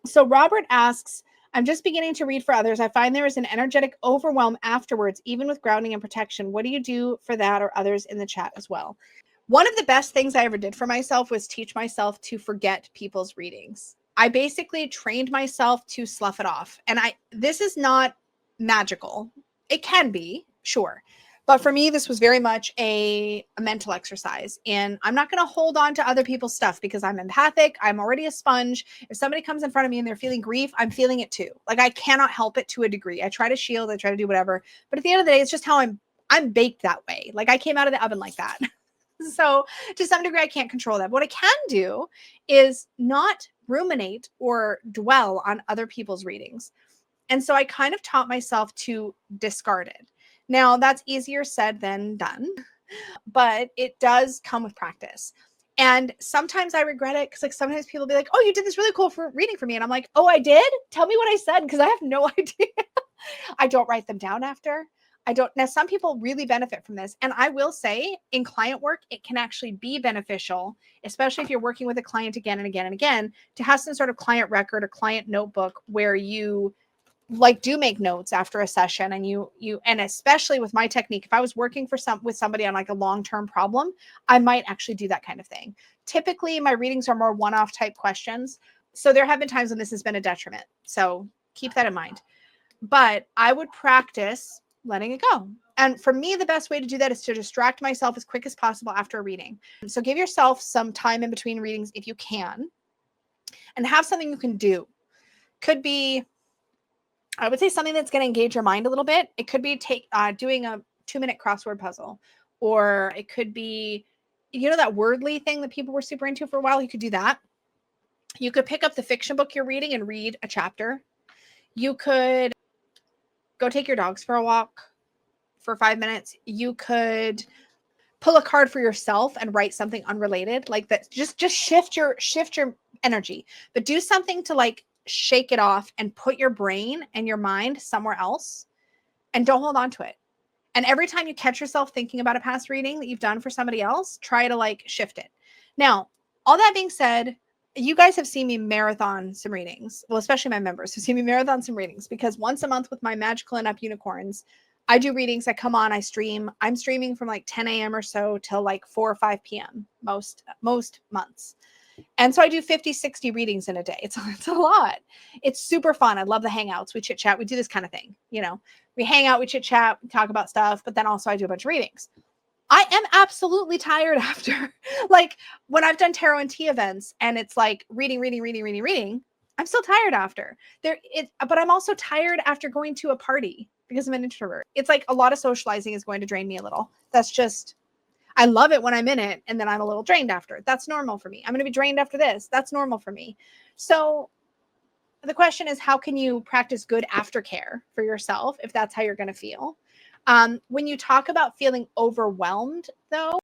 So Robert asks, I'm just beginning to read for others. I find there is an energetic overwhelm afterwards, even with grounding and protection. What do you do for that or others in the chat as well? One of the best things I ever did for myself was teach myself to forget people's readings. I basically trained myself to slough it off. And this is not magical. It can be, sure. But for me, this was very much a mental exercise. And I'm not going to hold on to other people's stuff because I'm empathic. I'm already a sponge. If somebody comes in front of me and they're feeling grief, I'm feeling it too. Like, I cannot help it to a degree. I try to shield, I try to do whatever. But at the end of the day, it's just how I'm baked that way. Like, I came out of the oven like that. So to some degree, I can't control that. What I can do is not ruminate or dwell on other people's readings. And so I kind of taught myself to discard it. Now, that's easier said than done, but it does come with practice. And sometimes I regret it because, like, sometimes people be like, oh, you did this really cool reading for me. And I'm like, oh, I did? Tell me what I said, because I have no idea. I don't write them down after. I don't. Now, some people really benefit from this. And I will say, in client work, it can actually be beneficial, especially if you're working with a client again and again and again, to have some sort of client record or client notebook where you like do make notes after a session. And and especially with my technique, if I was working with somebody on like a long-term problem, I might actually do that kind of thing. Typically, my readings are more one-off type questions. So there have been times when this has been a detriment. So keep that in mind. But I would practice letting it go. And for me, the best way to do that is to distract myself as quick as possible after a reading. So give yourself some time in between readings if you can, and have something you can do. Could be, I would say, something that's going to engage your mind a little bit. It could be doing a 2-minute crossword puzzle, or it could be, that Wordly thing that people were super into for a while. You could do that. You could pick up the fiction book you're reading and read a chapter. You could go take your dogs for a walk for 5 minutes. You could pull a card for yourself and write something unrelated like that. Just shift your energy, but do something to like shake it off and put your brain and your mind somewhere else, and don't hold on to it. And every time you catch yourself thinking about a past reading that you've done for somebody else, try to like shift it. Now, all that being said, you guys have seen me marathon some readings. Well, especially my members have seen me marathon some readings, because once a month with my Magical and Up unicorns, I do readings. I come on, I stream. I'm streaming from like 10 a.m. or so till like 4 or 5 p.m. most months. And so I do 50, 60 readings in a day. It's a lot. It's super fun. I love the hangouts. We chit chat. We do this kind of thing. We hang out, we chit chat, we talk about stuff, but then also I do a bunch of readings. I am absolutely tired after. Like, when I've done tarot and tea events and it's like reading, I'm still tired after. But I'm also tired after going to a party because I'm an introvert. It's like a lot of socializing is going to drain me a little. That's just, I love it when I'm in it, and then I'm a little drained after. That's normal for me. I'm going to be drained after this. That's normal for me. So the question is, how can you practice good aftercare for yourself if that's how you're going to feel? When you talk about feeling overwhelmed, though,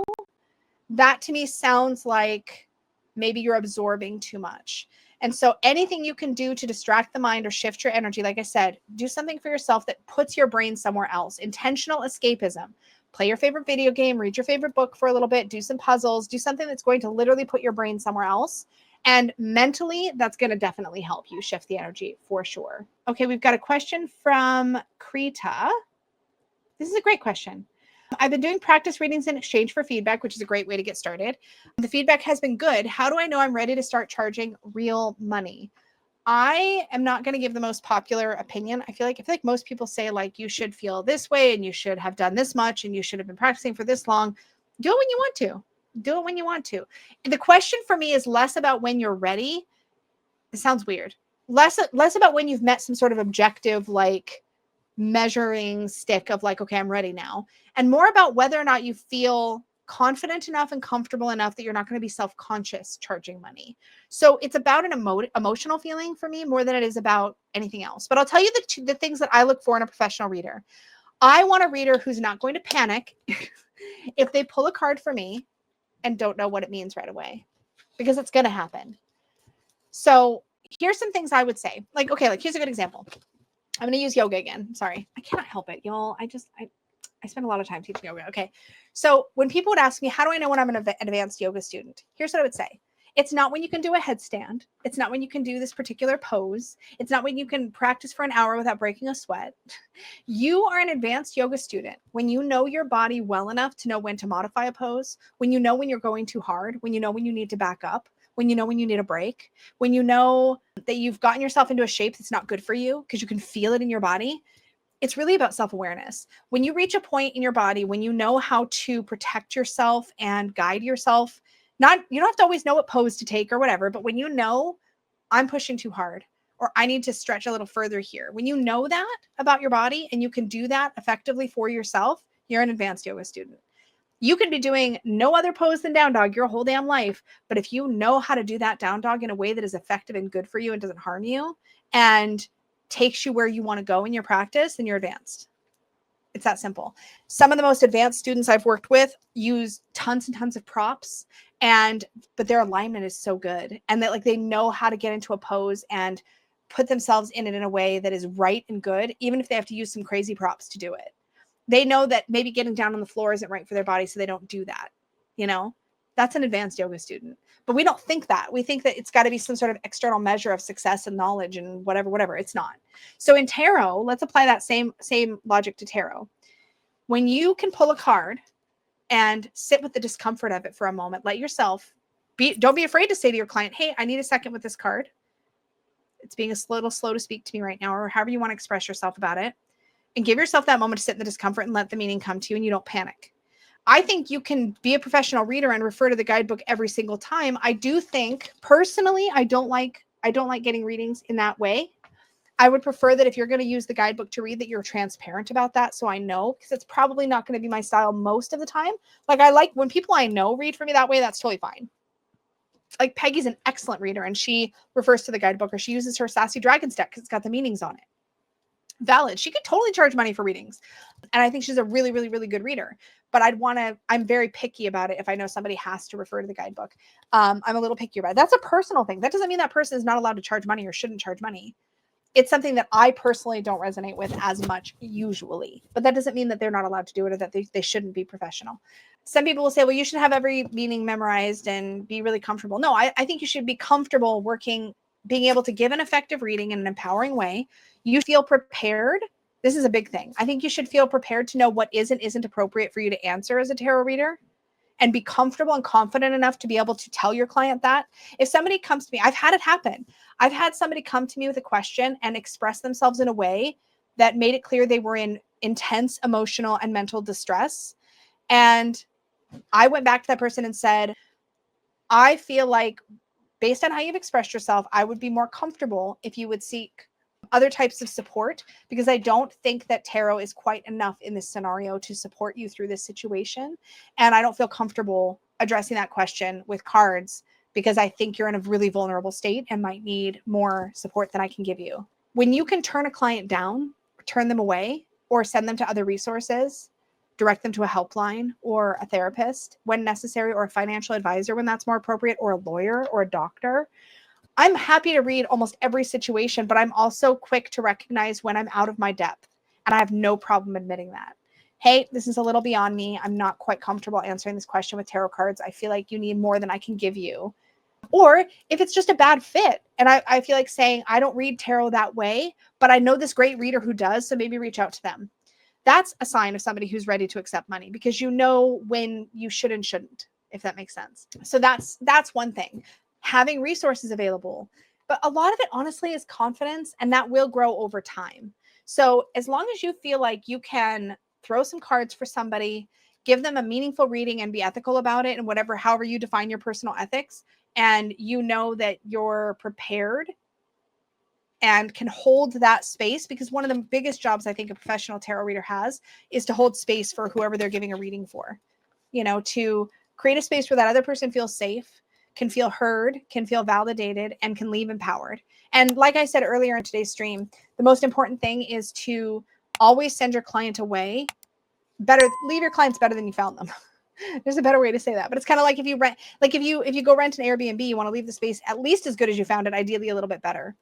that to me sounds like maybe you're absorbing too much. And so anything you can do to distract the mind or shift your energy, like I said, do something for yourself that puts your brain somewhere else. Intentional escapism. Play your favorite video game, read your favorite book for a little bit, do some puzzles, do something that's going to literally put your brain somewhere else. And mentally, that's going to definitely help you shift the energy for sure. Okay, we've got a question from Krita. This is a great question. I've been doing practice readings in exchange for feedback, which is a great way to get started. The feedback has been good. How do I know I'm ready to start charging real money? I am not going to give the most popular opinion. I feel like most people say, like, you should feel this way and you should have done this much and you should have been practicing for this long. Do it when you want to. Do it when you want to. And the question for me is less about when you're ready. It sounds weird. Less about when you've met some sort of objective, like, measuring stick of like, okay, I'm ready now. And more about whether or not you feel confident enough and comfortable enough that you're not going to be self-conscious charging money. So it's about an emotional feeling for me more than it is about anything else. But I'll tell you the things that I look for in a professional reader. I want a reader who's not going to panic if they pull a card for me and don't know what it means right away, because it's going to happen. So here's some things I would say. Like, okay, like here's a good example. I'm going to use yoga again. Sorry. I cannot help it, y'all. I spend a lot of time teaching yoga. Okay. So when people would ask me, how do I know when I'm an advanced yoga student? Here's what I would say. It's not when you can do a headstand. It's not when you can do this particular pose. It's not when you can practice for an hour without breaking a sweat. You are an advanced yoga student when you know your body well enough to know when to modify a pose, when you know when you're going too hard, when you know when you need to back up, when you know when you need a break, when you know that you've gotten yourself into a shape that's not good for you because you can feel it in your body. It's really about self-awareness. When you reach a point in your body, when you know how to protect yourself and guide yourself, you don't have to always know what pose to take or whatever, but when you know I'm pushing too hard or I need to stretch a little further here, when you know that about your body and you can do that effectively for yourself, you're an advanced yoga student. You could be doing no other pose than down dog your whole damn life, but if you know how to do that down dog in a way that is effective and good for you and doesn't harm you and takes you where you want to go in your practice, then you're advanced. It's that simple. Some of the most advanced students I've worked with use tons and tons of props, but their alignment is so good, and that like they know how to get into a pose and put themselves in it in a way that is right and good, even if they have to use some crazy props to do it. They know that maybe getting down on the floor isn't right for their body, so they don't do that. You know, that's an advanced yoga student. But we don't think that. We think that it's got to be some sort of external measure of success and knowledge and whatever. It's not. So in tarot, let's apply that same logic to tarot. When you can pull a card and sit with the discomfort of it for a moment, let yourself don't be afraid to say to your client, hey, I need a second with this card. It's being a little slow to speak to me right now, or however you want to express yourself about it. And give yourself that moment to sit in the discomfort and let the meaning come to you and you don't panic. I think you can be a professional reader and refer to the guidebook every single time. I do think personally, I don't like getting readings in that way. I would prefer that if you're going to use the guidebook to read, that you're transparent about that. So I know, because it's probably not going to be my style most of the time. Like I like when people I know read for me that way, that's totally fine. Like Peggy's an excellent reader and she refers to the guidebook, or she uses her Sassy Dragons deck because it's got the meanings on it. Valid. She could totally charge money for readings. And I think she's a really, really, really good reader. But I'm very picky about it if I know somebody has to refer to the guidebook. I'm a little picky about it. That's a personal thing. That doesn't mean that person is not allowed to charge money or shouldn't charge money. It's something that I personally don't resonate with as much usually. But that doesn't mean that they're not allowed to do it or that they shouldn't be professional. Some people will say, well, you should have every meaning memorized and be really comfortable. No, I think you should be comfortable being able to give an effective reading in an empowering way. You feel prepared. This is a big thing. I think you should feel prepared to know what is and isn't appropriate for you to answer as a tarot reader, and be comfortable and confident enough to be able to tell your client that. If somebody comes to me, I've had it happen. I've had somebody come to me with a question and express themselves in a way that made it clear they were in intense emotional and mental distress. And I went back to that person and said, I feel like based on how you've expressed yourself, I would be more comfortable if you would seek other types of support, because I don't think that tarot is quite enough in this scenario to support you through this situation. And I don't feel comfortable addressing that question with cards because I think you're in a really vulnerable state and might need more support than I can give you. When you can turn a client down, turn them away, or send them to other resources, direct them to a helpline or a therapist when necessary, or a financial advisor when that's more appropriate, or a lawyer or a doctor, I'm happy to read almost every situation, but I'm also quick to recognize when I'm out of my depth. And I have no problem admitting that. Hey, this is a little beyond me. I'm not quite comfortable answering this question with tarot cards. I feel like you need more than I can give you. Or if it's just a bad fit, and I feel like saying, I don't read tarot that way, but I know this great reader who does, so maybe reach out to them. That's a sign of somebody who's ready to accept money, because you know when you should and shouldn't, if that makes sense. So that's one thing. Having resources available. But a lot of it, honestly, is confidence, and that will grow over time. So as long as you feel like you can throw some cards for somebody, give them a meaningful reading and be ethical about it, and however you define your personal ethics, and you know that you're prepared and can hold that space, because one of the biggest jobs I think a professional tarot reader has is to hold space for whoever they're giving a reading for, to create a space where that other person feels safe, can feel heard, can feel validated, and can leave empowered. And like I said earlier in today's stream, the most important thing is to always send your client away leave your clients better than you found them. There's a better way to say that, but it's kind of like if you go rent an Airbnb, you want to leave the space at least as good as you found it, ideally a little bit better.